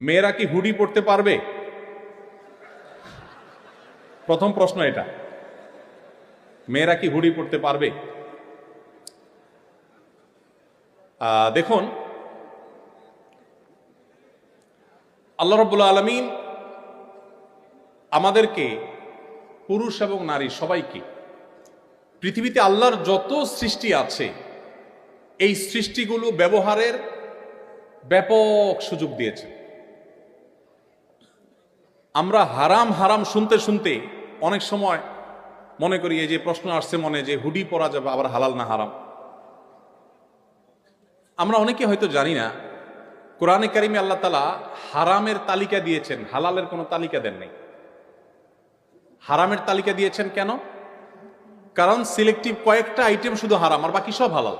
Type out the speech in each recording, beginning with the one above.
মেয়েরা কি হুডি পড়তে পারবে? প্রথম প্রশ্ন এটা, মেয়েরা কি হুডি পড়তে পারবে? দেখুন, আল্লাহ রাব্বুল আলামিন আমাদেরকে, পুরুষ এবং নারী সবাইকে, পৃথিবীতে আল্লাহর যত সৃষ্টি আছে এই সৃষ্টিগুলো ব্যবহারের ব্যাপক সুযোগ দিয়েছে। আমরা হারাম হারাম শুনতে শুনতে অনেক সময় মনে করি, এই যে প্রশ্ন আসছে মনে, যে হুডি পরা যাবে, আবার হালাল না হারাম। আমরা অনেকে হয়তো জানি না, কোরআনে কারিমে আল্লাহ তাআলা হারামের তালিকা দিয়েছেন, হালালের কোনো তালিকা দেন নাই। হারামের তালিকা দিয়েছেন কেন? কারণ সিলেক্টিভ কয়েকটা আইটেম শুধু হারাম, আর বাকি সব হালাল।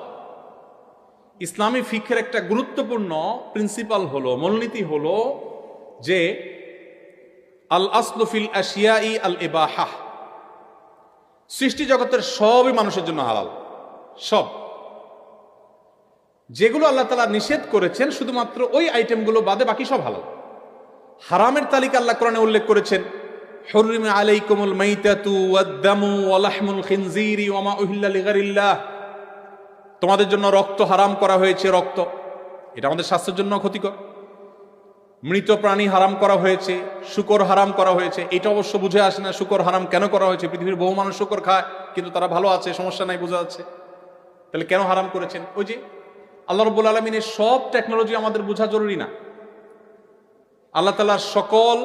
ইসলামী ফিকহের একটা গুরুত্বপূর্ণ প্রিন্সিপাল হলো, মূলনীতি হলো যে আল আসলু ফিল আশিয়াই আল ইবাহা। সৃষ্টি জগতের সবই মানুষের জন্য হালাল, সব। যেগুলো আল্লাহ তাআলা নিষেধ করেছেন শুধুমাত্র ওই আইটেমগুলো বাদে বাকি সব হালাল। হারামের তালিকা আল্লাহ কোরআনে উল্লেখ করেছেন, হুররিমা আলাইকুমুল মাইতাতু ওয়াদ-দামু ওয়া লাহমুল খিনজিরি ওয়া মা উহিল্লা লিগাইরিল্লাহ। তোমাদের জন্য রক্ত হারাম করা হয়েছে। রক্ত এটা আমাদের স্বাস্থ্যের জন্য ক্ষতিকর। মৃত প্রাণী হারাম করা হয়েছে, শূকর হারাম করা হয়েছে। এটা অবশ্য বুঝে আসে না শূকর হারাম কেন করা হয়েছে। পৃথিবীর বহু মানুষ শূকর খায়, কিন্তু তারা ভালো আছে, সমস্যা নাই, বোঝা যাচ্ছে। তাহলে কেন হারাম করেছেন? ওই যে আল্লাহ রাব্বুল আলামিনের সব টেকনোলজি আমাদের বোঝা জরুরি না। আল্লাহ তাআলার সকল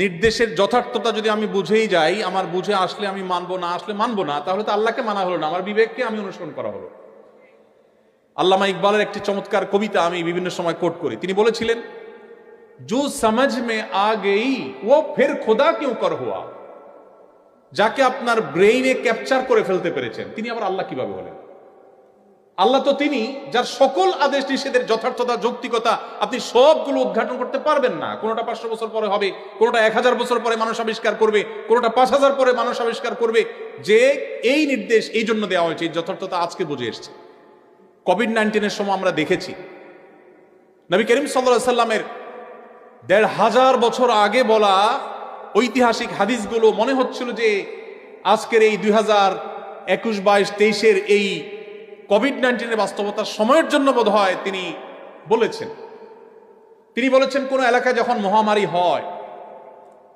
নির্দেশের যথার্থতা যদি আমি বুঝেই যাই, আমার বুঝে আসলে আমি মানবো, না আসলে মানবো না, তাহলে তো আল্লাহকে মানা হলো না, আমার বিবেককে আমি অনুসরণ করা হলো। আল্লামা ইকবালের একটি চমৎকার কবিতা আমি বিভিন্ন সময় কোট করি। তিনি বলেছিলেন, जो समझ में आ गई वो फिर खुदा क्यों कर हुआ। যাকে আপনার ব্রেইনে ক্যাপচার করে ফেলতে পেরেছেন, তিনি আবার আল্লাহ কিভাবে হলেন? আল্লাহ তো তিনি যার সকল আদেশ নিষেধের যথার্থতা, যৌক্তিকতা আপনি সবগুলো উদ্ঘাটন করতে পারবেন না। কোনোটা 500 বছর পরে হবে, কোনোটা 1000 বছর পরে মানুষ আবিষ্কার করবে, কোনোটা 5000 পরে মানুষ আবিষ্কার করবে। যে এই নির্দেশ এই জন্য দেওয়া হয়েছে, এই যথার্থতা আজকে বুঝে এসছে। কোভিড-19 সময় আমরা দেখেছি নবী করিম সাল্লাল্লাহু আলাইহি সাল্লামের 1500 বছর আগে বলা ঐতিহাসিক হাদিসগুলো মনে হচ্ছিল যে আজকের এই 2021, 22, 23 এই কোভিড-19 বাস্তবতার সময়ের জন্য বোধ হয় তিনি বলেছেন কোন এলাকায় যখন মহামারী হয়,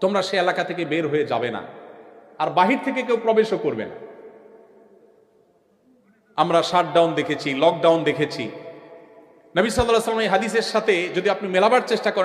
তোমরা সে এলাকা থেকে বের হয়ে যাবে না, আর বাহির থেকে কেউ প্রবেশও করবে না। আমরা শাটডাউন দেখেছি, লকডাউন দেখেছি। নবী সাল্লাল্লাহু আলাইহি ওয়াসাল্লাম এই হাদিসের সাথে যদি আপনি মেলাবার চেষ্টা করেন,